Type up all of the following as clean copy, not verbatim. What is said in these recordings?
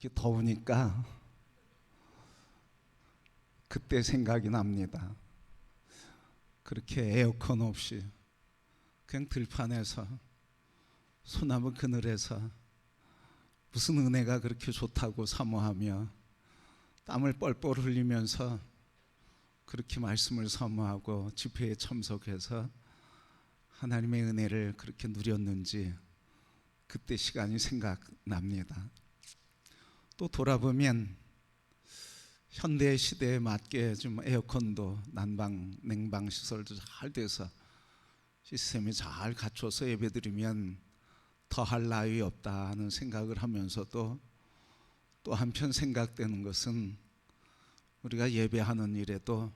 이렇게 더우니까 그때 생각이 납니다. 그렇게 에어컨 없이 그냥 들판에서 소나무 그늘에서 무슨 은혜가 그렇게 좋다고 사모하며 땀을 뻘뻘 흘리면서 그렇게 말씀을 사모하고 집회에 참석해서 하나님의 은혜를 그렇게 누렸는지 그때 시간이 생각납니다. 또 돌아보면 현대 시대에 맞게 좀 에어컨도 난방, 냉방 시설도 잘 돼서 시스템이 잘 갖춰서 예배드리면 더할 나위 없다 하는 생각을 하면서도 또 한편 생각되는 것은 우리가 예배하는 일에도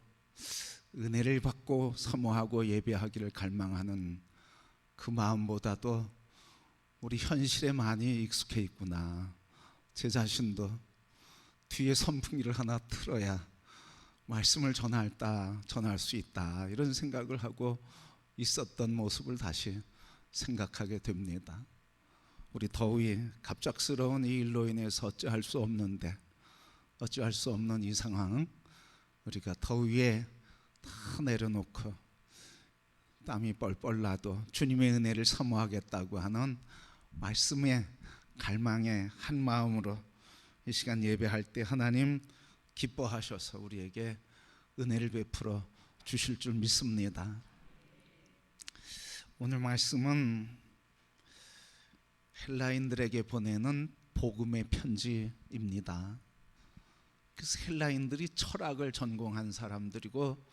은혜를 받고 사모하고 예배하기를 갈망하는 그 마음보다도 우리 현실에 많이 익숙해 있구나. 제 자신도 뒤에 선풍기를 하나 틀어야 말씀을 전할 수 있다, 이런 생각을 하고 있었던 모습을 다시 생각하게 됩니다. 우리 더위, 갑작스러운 이 일로 인해서 어찌할 수 없는 이 상황, 우리가 더위에 다 내려놓고 땀이 뻘뻘 나도 주님의 은혜를 사모하겠다고 하는 말씀의 갈망의 한 마음으로 이 시간 예배할 때 하나님 기뻐하셔서 우리에게 은혜를 베풀어 주실 줄 믿습니다. 오늘 말씀은 헬라인들에게 보내는 복음의 편지입니다. 그래서 헬라인들이 철학을 전공한 사람들이고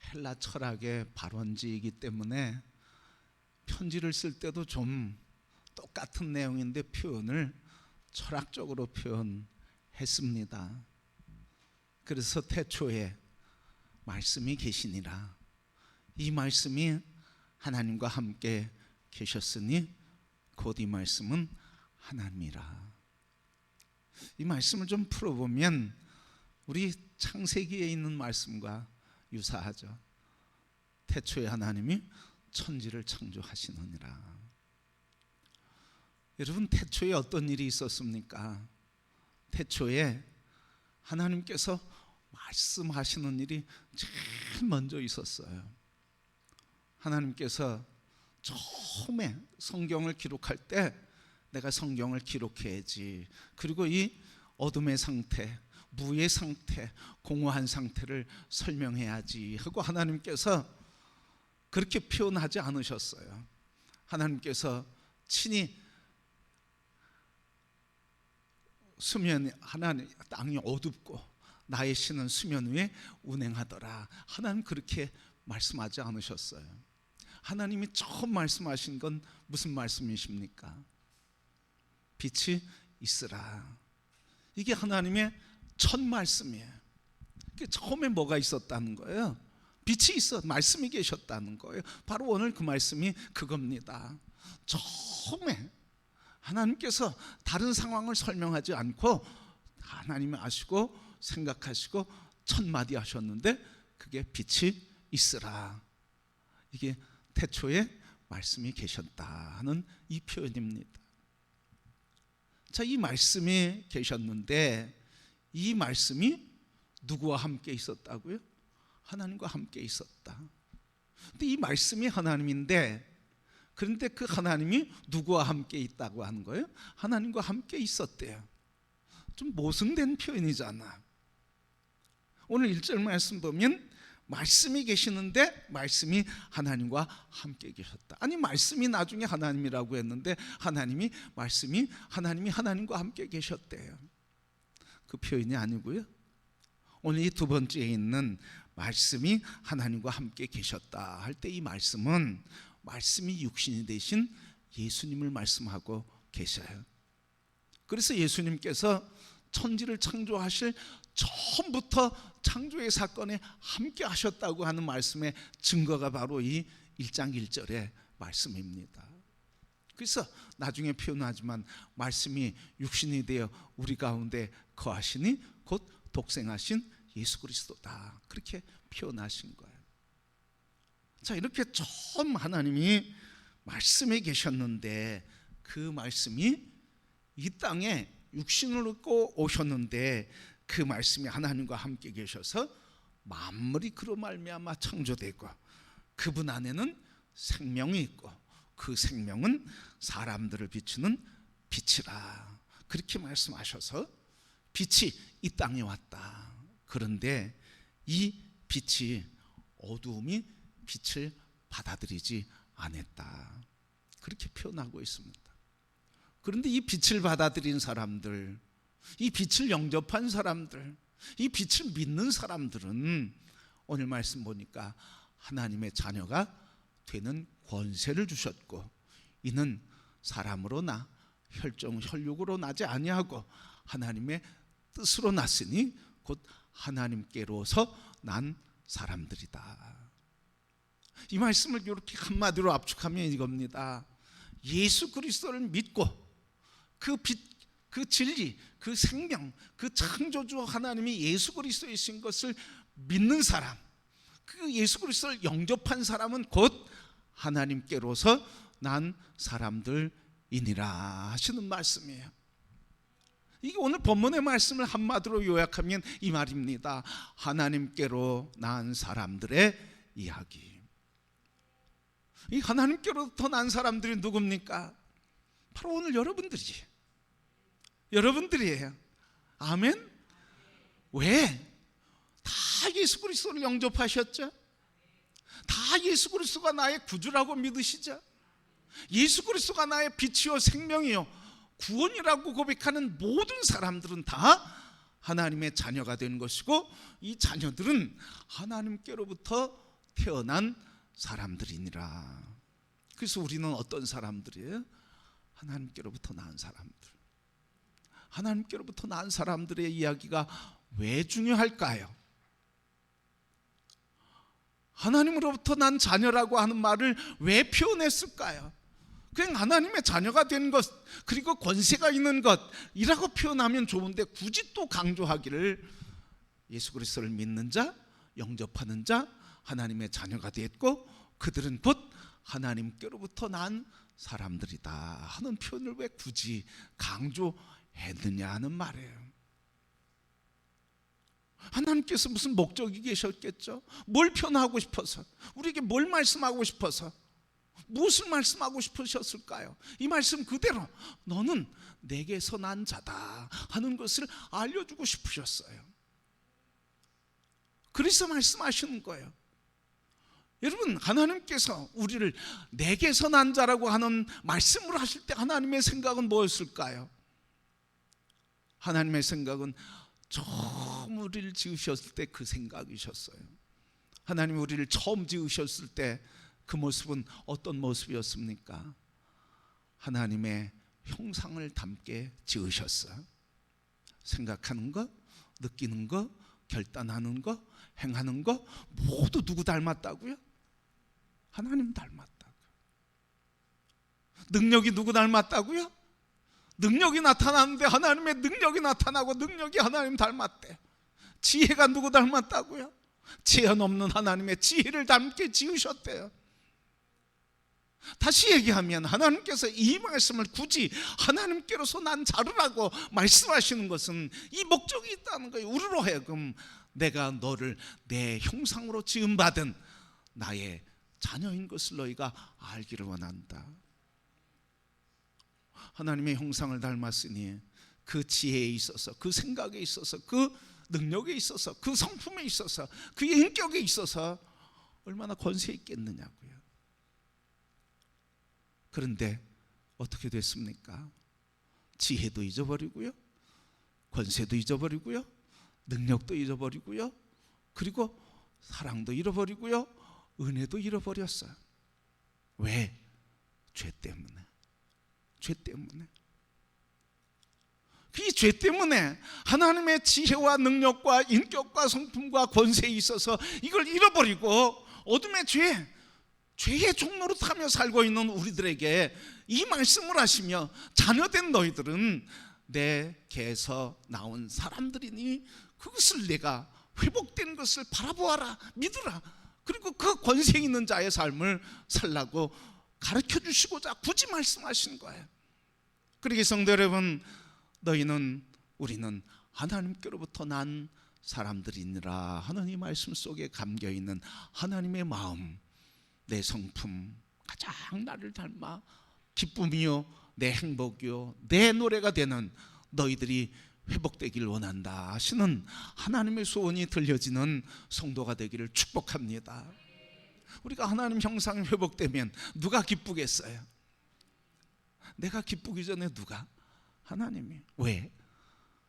헬라 철학의 발원지이기 때문에 편지를 쓸 때도 좀 똑같은 내용인데 표현을 철학적으로 표현했습니다. 그래서 태초에 말씀이 계시니라, 이 말씀이 하나님과 함께 계셨으니 곧 이 말씀은 하나님이라. 이 말씀을 좀 풀어보면 우리 창세기에 있는 말씀과 유사하죠. 태초에 하나님이 천지를 창조하시느니라. 여러분, 태초에 어떤 일이 있었습니까? 태초에 하나님께서 말씀하시는 일이 제일 먼저 있었어요. 하나님께서 처음에 성경을 기록할 때 내가 성경을 기록해야지, 그리고 이 어둠의 상태, 무의 상태, 공허한 상태를 설명해야지 하고 하나님께서 그렇게 표현하지 않으셨어요. 하나님께서 친히 하나님 땅이 어둡고 나의 신은 수면 위에 운행하더라, 하나님 그렇게 말씀하지 않으셨어요. 하나님이 처음 말씀하신 건 무슨 말씀이십니까? 빛이 있으라. 이게 하나님의 첫 말씀이에요. 처음에 뭐가 있었다는 거예요? 빛이 말씀이 계셨다는 거예요. 바로 오늘 그 말씀이 그겁니다. 처음에 하나님께서 다른 상황을 설명하지 않고 하나님이 아시고 생각하시고 첫 마디 하셨는데 그게 빛이 있으라. 이게 태초에 말씀이 계셨다 하는 이 표현입니다. 자, 이 말씀이 계셨는데 이 말씀이 누구와 함께 있었다고요? 하나님과 함께 있었다. 근데 이 말씀이 하나님인데, 그런데 그 하나님이 누구와 함께 있다고 하는 거예요? 하나님과 함께 있었대요. 좀 모순된 표현이잖아. 오늘 1절 말씀 보면 말씀이 계시는데 말씀이 하나님과 함께 계셨다. 아니, 말씀이 나중에 하나님이라고 했는데 말씀이 하나님과 함께 계셨대요. 그 표현이 아니고요. 오늘 이 두 번째에 있는 말씀이 하나님과 함께 계셨다 할 때 이 말씀은 말씀이 육신이 되신 예수님을 말씀하고 계셔요. 그래서 예수님께서 천지를 창조하실 처음부터 창조의 사건에 함께 하셨다고 하는 말씀의 증거가 바로 이 1장 1절의 말씀입니다. 그래서 나중에 표현하지만 말씀이 육신이 되어 우리 가운데 거하시니 곧 독생하신 예수 그리스도다, 그렇게 표현하신 거예요. 자, 이렇게 처음 하나님이 말씀에 계셨는데 그 말씀이 이 땅에 육신을 입고 오셨는데 그 말씀이 하나님과 함께 계셔서 만물이 그로 말미암아 창조되고 그분 안에는 생명이 있고 그 생명은 사람들을 비추는 빛이라 그렇게 말씀하셔서 빛이 이 땅에 왔다. 그런데 이 빛이 어두움이 빛을 받아들이지 않았다. 그렇게 표현하고 있습니다. 그런데 이 빛을 받아들인 사람들, 이 빛을 영접한 사람들, 이 빛을 믿는 사람들은 오늘 말씀 보니까 하나님의 자녀가 되는 권세를 주셨고 이는 사람으로 나 혈육으로 나지 아니하고 하나님의 뜻으로 났으니 곧 하나님께로서 난 사람들이다. 이 말씀을 이렇게 한마디로 압축하면 이겁니다. 예수 그리스도를 믿고 그 빛, 그 진리, 그 생명, 그 창조주 하나님이 예수 그리스도이신 것을 믿는 사람, 그 예수 그리스도를 영접한 사람은 곧 하나님께로서 난 사람들이니라 하시는 말씀이에요. 이게 오늘 본문의 말씀을 한마디로 요약하면 이 말입니다. 하나님께로 난 사람들의 이야기. 이 하나님께로부터 난 사람들이 누굽니까? 바로 오늘 여러분들이에요. 아멘? 왜? 다 예수 그리스도를 영접하셨죠? 다 예수 그리스도가 나의 구주라고 믿으시죠? 예수 그리스도가 나의 빛이요 생명이요 구원이라고 고백하는 모든 사람들은 다 하나님의 자녀가 된 것이고 이 자녀들은 하나님께로부터 태어난 사람들이니라. 그래서 우리는 어떤 사람들이에요? 하나님께로부터 낳은 사람들. 하나님께로부터 낳은 사람들의 이야기가 왜 중요할까요? 하나님으로부터 난 자녀라고 하는 말을 왜 표현했을까요? 그냥 하나님의 자녀가 된 것 그리고 권세가 있는 것이라고 표현하면 좋은데 굳이 또 강조하기를 예수 그리스도를 믿는 자, 영접하는 자, 하나님의 자녀가 됐고 그들은 곧 하나님께로부터 난 사람들이다 하는 표현을 왜 굳이 강조했느냐 하는 말이에요. 하나님께서 무슨 목적이 계셨겠죠? 뭘 표현하고 싶어서, 우리에게 뭘 말씀하고 싶어서, 무엇을 말씀하고 싶으셨을까요? 이 말씀 그대로 너는 내게서 난 자다 하는 것을 알려주고 싶으셨어요. 그래서 말씀하시는 거예요. 여러분, 하나님께서 우리를 내게서 난 자라고 하는 말씀을 하실 때 하나님의 생각은 뭐였을까요? 하나님의 생각은 처음 우리를 지으셨을 때 그 생각이셨어요. 하나님이 우리를 처음 지으셨을 때 그 모습은 어떤 모습이었습니까? 하나님의 형상을 담게 지으셨어요. 생각하는 거, 느끼는 거, 결단하는 거, 행하는 거 모두 누구 닮았다고요? 하나님 닮았다고요. 능력이 누구 닮았다고요? 능력이 나타나는데 하나님의 능력이 나타나고 능력이 하나님 닮았대. 지혜가 누구 닮았다고요? 제한 없는 하나님의 지혜를 닮게 지으셨대요. 다시 얘기하면 하나님께서 이 말씀을 굳이 하나님께로서 난 자르라고 말씀하시는 것은 이 목적이 있다는 거예요. 우리로 하여금 내가 너를 내 형상으로 지음받은 나의 자녀인 것을 너희가 알기를 원한다. 하나님의 형상을 닮았으니 그 지혜에 있어서, 그 생각에 있어서, 그 능력에 있어서, 그 성품에 있어서, 그 인격에 있어서 얼마나 권세 있겠느냐고요. 그런데 어떻게 됐습니까? 지혜도 잊어버리고요, 권세도 잊어버리고요, 능력도 잊어버리고요, 그리고 사랑도 잃어버리고요, 은혜도 잃어버렸어요. 왜? 죄 때문에. 죄 때문에. 이 죄 때문에 하나님의 지혜와 능력과 인격과 성품과 권세에 있어서 이걸 잃어버리고 어둠의 죄의 종로로 타며 살고 있는 우리들에게 이 말씀을 하시며 자녀된 너희들은 내게서 나온 사람들이니 그것을 내가 회복된 것을 바라보아라, 믿으라. 그리고 그 권세 있는 자의 삶을 살라고 가르쳐 주시고자 굳이 말씀하신 거예요. 그러기 성도 여러분, 우리는 하나님께로부터 난 사람들이니라 하는 이 말씀 속에 담겨있는 하나님의 마음, 내 성품, 가장 나를 닮아 기쁨이요 내 행복이요 내 노래가 되는 너희들이 회복되길 원한다 하시는 하나님의 소원이 들려지는 성도가 되기를 축복합니다. 우리가 하나님 형상이 회복되면 누가 기쁘겠어요? 내가 기쁘기 전에 누가? 하나님이. 왜?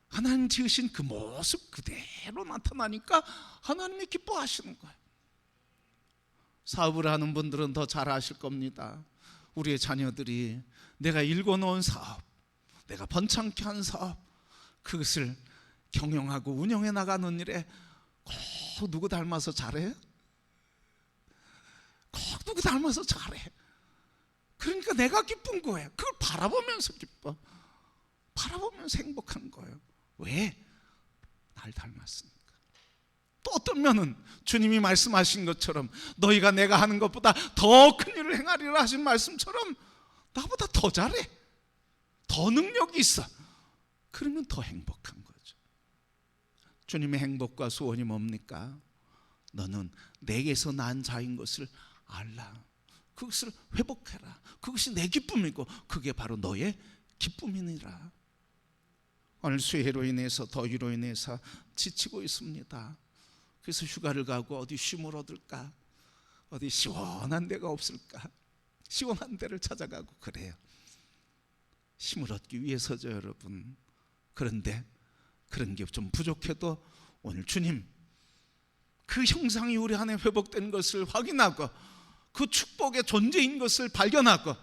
하나님 지으신 그 모습 그대로 나타나니까 하나님이 기뻐하시는 거예요. 사업을 하는 분들은 더 잘 아실 겁니다. 우리의 자녀들이 내가 일궈놓은 사업, 내가 번창케 한 사업, 그것을 경영하고 운영해 나가는 일에 꼭 누구 닮아서 잘해? 꼭 누구 닮아서 잘해. 그러니까 내가 기쁜 거예요. 그걸 바라보면서 기뻐. 바라보면서 행복한 거예요. 왜? 날 닮았으니까. 또 어떤 면은 주님이 말씀하신 것처럼 너희가 내가 하는 것보다 더 큰 일을 행하리라 하신 말씀처럼 나보다 더 잘해, 더 능력이 있어. 그러면 더 행복한 거죠. 주님의 행복과 소원이 뭡니까? 너는 내게서 난 자인 것을 알라. 그것을 회복해라. 그것이 내 기쁨이고 그게 바로 너의 기쁨이니라. 오늘 수해로 인해서 더위로 인해서 지치고 있습니다. 그래서 휴가를 가고 어디 쉼을 얻을까? 어디 시원한 데가 없을까? 시원한 데를 찾아가고 그래요. 힘을 얻기 위해서죠, 여러분. 그런데 그런 게 좀 부족해도 오늘 주님 그 형상이 우리 안에 회복된 것을 확인하고 그 축복의 존재인 것을 발견하고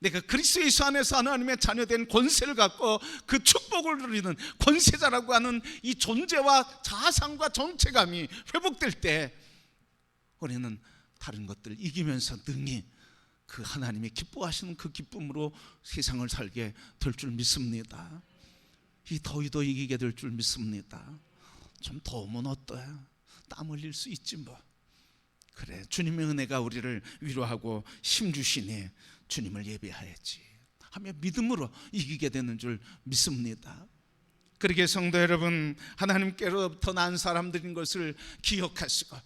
내가 그리스도 예수 안에서 하나님의 자녀된 권세를 갖고 그 축복을 누리는 권세자라고 하는 이 존재와 자아상과 정체감이 회복될 때 우리는 다른 것들을 이기면서 능히 그 하나님이 기뻐하시는 그 기쁨으로 세상을 살게 될 줄 믿습니다. 이 더위도 이기게 될 줄 믿습니다. 좀 더우면 어때요? 땀 흘릴 수 있지 뭐. 그래, 주님의 은혜가 우리를 위로하고 힘주시니 주님을 예배하야지 하며 믿음으로 이기게 되는 줄 믿습니다. 그러기에 성도 여러분, 하나님께로부터 난 사람들인 것을 기억하시고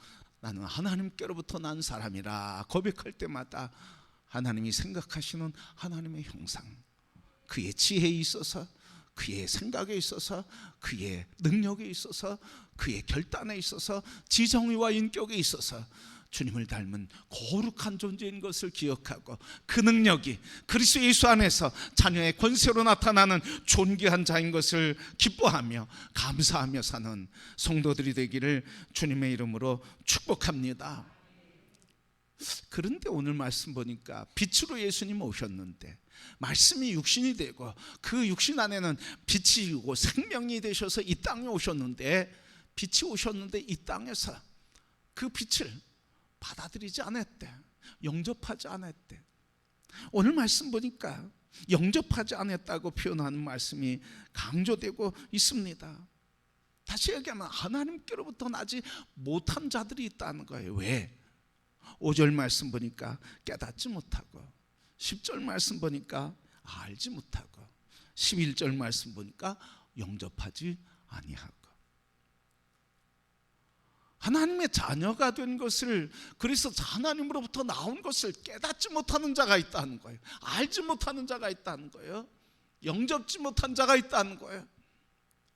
나는 하나님께로부터 난 사람이라 고백할 때마다 하나님이 생각하시는 하나님의 형상, 그의 지혜에 있어서, 그의 생각에 있어서, 그의 능력에 있어서, 그의 결단에 있어서, 지정의와 인격에 있어서 주님을 닮은 거룩한 존재인 것을 기억하고 그 능력이 그리스도 예수 안에서 자녀의 권세로 나타나는 존귀한 자인 것을 기뻐하며 감사하며 사는 성도들이 되기를 주님의 이름으로 축복합니다. 그런데 오늘 말씀 보니까 빛으로 예수님 오셨는데 말씀이 육신이 되고 그 육신 안에는 빛이고 생명이 되셔서 이 땅에 오셨는데, 빛이 오셨는데 이 땅에서 그 빛을 받아들이지 않았대. 영접하지 않았대. 오늘 말씀 보니까 영접하지 않았다고 표현하는 말씀이 강조되고 있습니다. 다시 얘기하면 하나님께로부터 나지 못한 자들이 있다는 거예요. 왜? 5절 말씀 보니까 깨닫지 못하고, 10절 말씀 보니까 알지 못하고, 11절 말씀 보니까 영접하지 아니하고. 하나님의 자녀가 된 것을, 그래서 하나님으로부터 나온 것을 깨닫지 못하는 자가 있다는 거예요. 알지 못하는 자가 있다는 거예요. 영접지 못한 자가 있다는 거예요.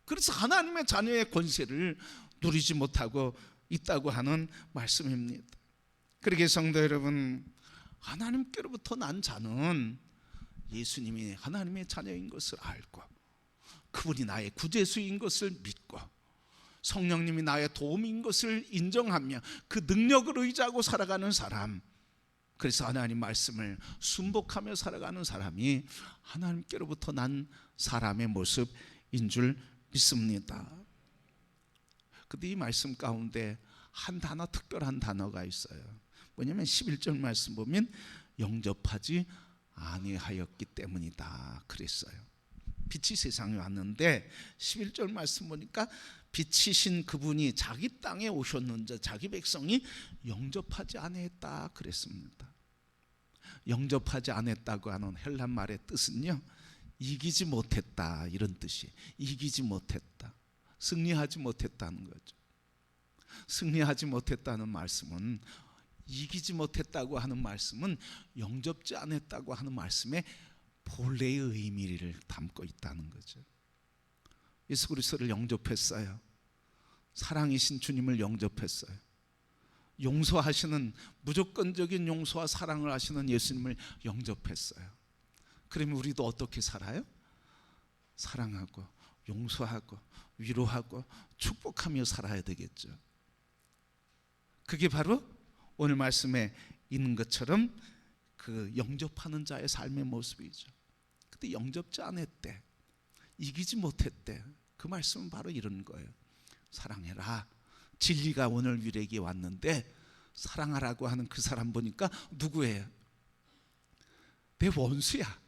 그래서 하나님의 자녀의 권세를 누리지 못하고 있다고 하는 말씀입니다. 그러기에 성도 여러분, 하나님께로부터 난 자는 예수님이 하나님의 자녀인 것을 알고, 그분이 나의 구제수인 것을 믿고, 성령님이 나의 도움인 것을 인정하며 그 능력을 의지하고 살아가는 사람, 그래서 하나님 말씀을 순복하며 살아가는 사람이 하나님께로부터 난 사람의 모습인 줄 믿습니다. 근데 이 말씀 가운데 한 단어, 특별한 단어가 있어요. 뭐냐면 11절 말씀 보면 영접하지 아니하였기 때문이다 그랬어요. 빛이 세상에 왔는데 11절 말씀 보니까 빛이신 그분이 자기 땅에 오셨는데 자기 백성이 영접하지 않았다 그랬습니다. 영접하지 않았다고 하는 헬란 말의 뜻은요, 이기지 못했다, 이런 뜻이. 이기지 못했다, 승리하지 못했다는 거죠. 승리하지 못했다는 말씀은, 이기지 못했다고 하는 말씀은 영접지 않았다고 하는 말씀에 본래의 의미를 담고 있다는 거죠. 예수 그리스도를 영접했어요. 사랑이신 주님을 영접했어요. 용서하시는, 무조건적인 용서와 사랑을 하시는 예수님을 영접했어요. 그러면 우리도 어떻게 살아요? 사랑하고 용서하고 위로하고 축복하며 살아야 되겠죠. 그게 바로 오늘 말씀에 있는 것처럼 그 영접하는 자의 삶의 모습이죠. 근데 영접지 않았대, 이기지 못했대. 그 말씀은 바로 이런 거예요. 사랑해라. 진리가 오늘 우리에게 왔는데 사랑하라고 하는 그 사람 보니까 누구예요? 내 원수야.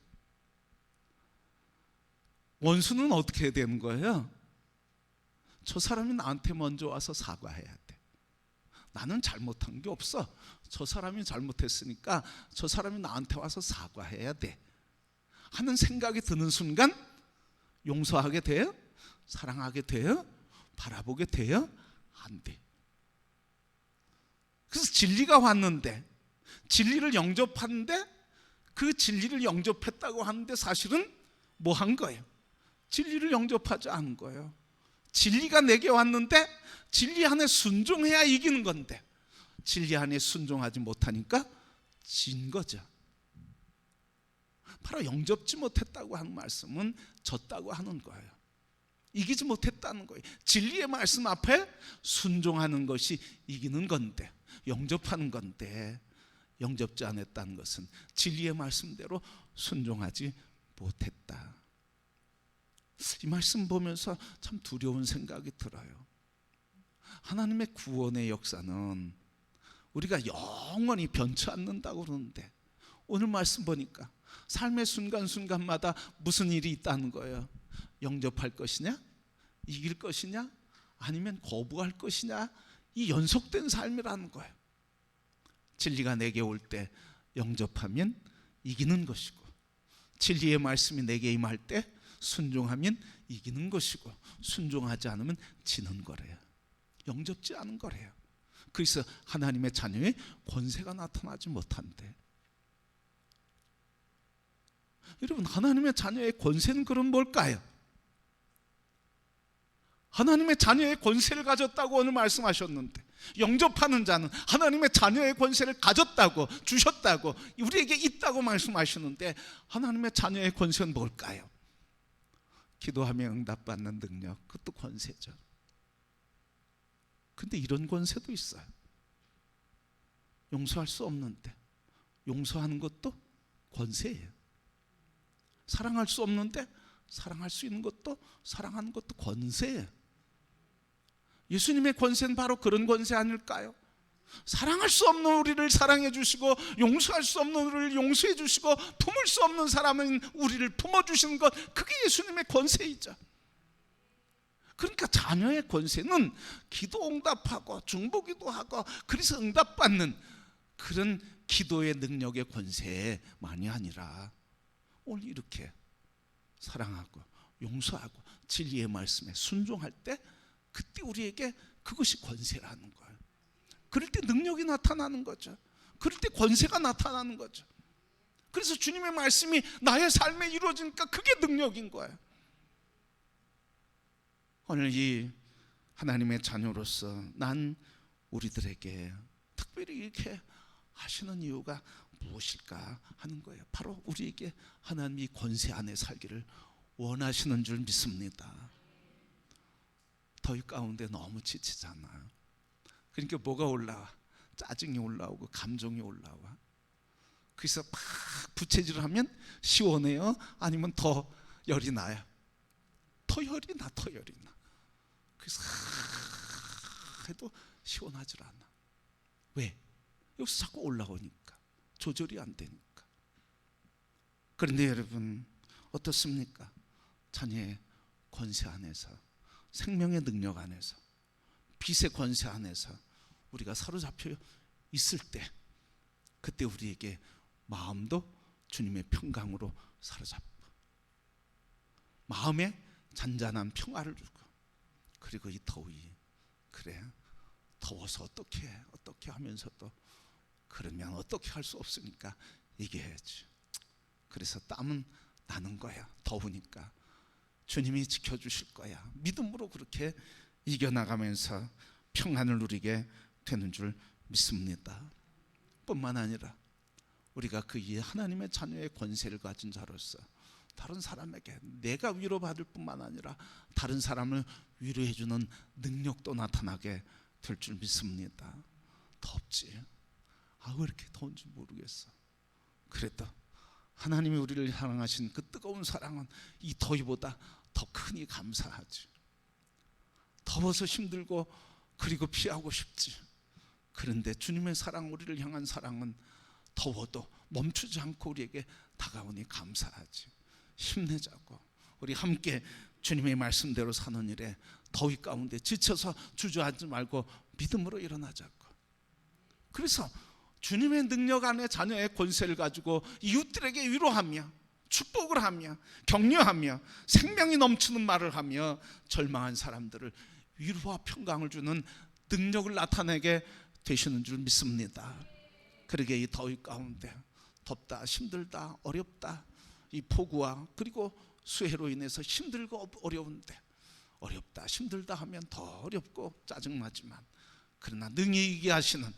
원수는 어떻게 해야 되는 거예요? 저 사람이 나한테 먼저 와서 사과해야 돼. 나는 잘못한 게 없어. 저 사람이 잘못했으니까 저 사람이 나한테 와서 사과해야 돼 하는 생각이 드는 순간 용서하게 돼요? 사랑하게 돼요? 바라보게 돼요? 안 돼. 그래서 진리가 왔는데, 진리를 영접하는데, 그 진리를 영접했다고 하는데 사실은 뭐 한 거예요? 진리를 영접하지 않은 거예요. 진리가 내게 왔는데 진리 안에 순종해야 이기는 건데 진리 안에 순종하지 못하니까 진 거죠. 바로 영접지 못했다고 하는 말씀은 졌다고 하는 거예요. 이기지 못했다는 거예요. 진리의 말씀 앞에 순종하는 것이 이기는 건데, 영접하는 건데, 영접지 않았다는 것은 진리의 말씀대로 순종하지 못했다. 이 말씀 보면서 참 두려운 생각이 들어요. 하나님의 구원의 역사는 우리가 영원히 변치 않는다고 그러는데 오늘 말씀 보니까 삶의 순간순간마다 무슨 일이 있다는 거예요. 영접할 것이냐? 이길 것이냐? 아니면 거부할 것이냐? 이 연속된 삶이라는 거예요. 진리가 내게 올 때 영접하면 이기는 것이고, 진리의 말씀이 내게 임할 때 순종하면 이기는 것이고, 순종하지 않으면 지는 거래요. 영접지 않은 거래요. 그래서 하나님의 자녀의 권세가 나타나지 못한대. 여러분, 하나님의 자녀의 권세는 그럼 뭘까요? 하나님의 자녀의 권세를 가졌다고 오늘 말씀하셨는데, 영접하는 자는 하나님의 자녀의 권세를 가졌다고, 주셨다고, 우리에게 있다고 말씀하시는데 하나님의 자녀의 권세는 뭘까요? 기도하며 응답받는 능력, 그것도 권세죠. 근데 이런 권세도 있어요. 용서할 수 없는데 용서하는 것도 권세예요. 사랑할 수 없는데 사랑할 수 있는 것도, 사랑하는 것도 권세예요. 예수님의 권세는 바로 그런 권세 아닐까요? 사랑할 수 없는 우리를 사랑해 주시고, 용서할 수 없는 우리를 용서해 주시고, 품을 수 없는 사람은 우리를 품어주시는 것, 그게 예수님의 권세이죠. 그러니까 자녀의 권세는 기도 응답하고 중보기도 하고 그래서 응답받는 그런 기도의 능력의 권세만이 아니라 오늘 이렇게 사랑하고 용서하고 진리의 말씀에 순종할 때, 그때 우리에게 그것이 권세라는 거예요. 그럴 때 능력이 나타나는 거죠. 그럴 때 권세가 나타나는 거죠. 그래서 주님의 말씀이 나의 삶에 이루어지니까 그게 능력인 거예요. 오늘 이 하나님의 자녀로서 난 우리들에게 특별히 이렇게 하시는 이유가 무엇일까 하는 거예요. 바로 우리에게 하나님이 권세 안에 살기를 원하시는 줄 믿습니다. 더위 가운데 너무 지치잖아요. 그러니까 뭐가 올라와? 짜증이 올라오고 감정이 올라와. 그래서 막 부채질을 하면 시원해요? 아니면 더 열이 나요? 더 열이 나. 그래서 해도 시원하질 않아. 왜? 여기서 자꾸 올라오니까, 조절이 안 되니까. 그런데 여러분 어떻습니까? 자녀의 권세 안에서, 생명의 능력 안에서, 빛의 권세 안에서 우리가 사로잡혀 있을 때, 그때 우리에게 마음도 주님의 평강으로 사로잡고, 마음에 잔잔한 평화를 주고, 그리고 이 더위, 그래 더워서 어떻게 하면서도 그러면 어떻게 할 수 없으니까 이겨야지. 그래서 땀은 나는 거야. 더우니까 주님이 지켜주실 거야. 믿음으로 그렇게 이겨나가면서 평안을 누리게 되는 줄 믿습니다. 뿐만 아니라 우리가 그 이 하나님의 자녀의 권세를 가진 자로서 다른 사람에게 내가 위로받을 뿐만 아니라 다른 사람을 위로해주는 능력도 나타나게 될 줄 믿습니다. 덥지? 왜 이렇게 더운지 모르겠어. 그래도 하나님이 우리를 사랑하신 그 뜨거운 사랑은 이 더위보다 더 크니 감사하지. 더워서 힘들고 그리고 피하고 싶지. 그런데 주님의 사랑, 우리를 향한 사랑은 더워도 멈추지 않고 우리에게 다가오니 감사하지. 힘내자고, 우리 함께 주님의 말씀대로 사는 일에 더위 가운데 지쳐서 주저하지 말고 믿음으로 일어나자고. 그래서 주님의 능력 안에 자녀의 권세를 가지고 이웃들에게 위로하며 축복을 하며 격려하며 생명이 넘치는 말을 하며 절망한 사람들을 위로와 평강을 주는 능력을 나타내게 되시는 줄 믿습니다. 그러게 이 더위 가운데 덥다, 힘들다, 어렵다, 이 폭우와 그리고 수해로 인해서 힘들고 어려운데, 어렵다 힘들다 하면 더 어렵고 짜증나지만, 그러나 능히 이기게 하시는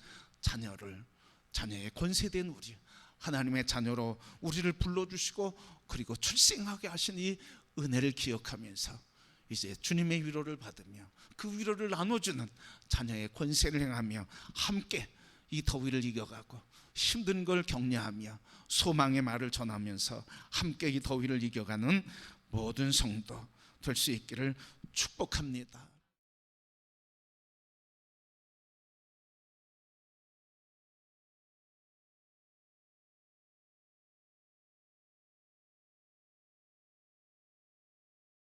자녀의 권세된 우리, 하나님의 자녀로 우리를 불러주시고 그리고 출생하게 하신 이 은혜를 기억하면서 이제 주님의 위로를 받으며 그 위로를 나눠주는 자녀의 권세를 행하며 함께 이 더위를 이겨가고 힘든 걸 격려하며 소망의 말을 전하면서 함께 이 더위를 이겨가는 모든 성도 될 수 있기를 축복합니다.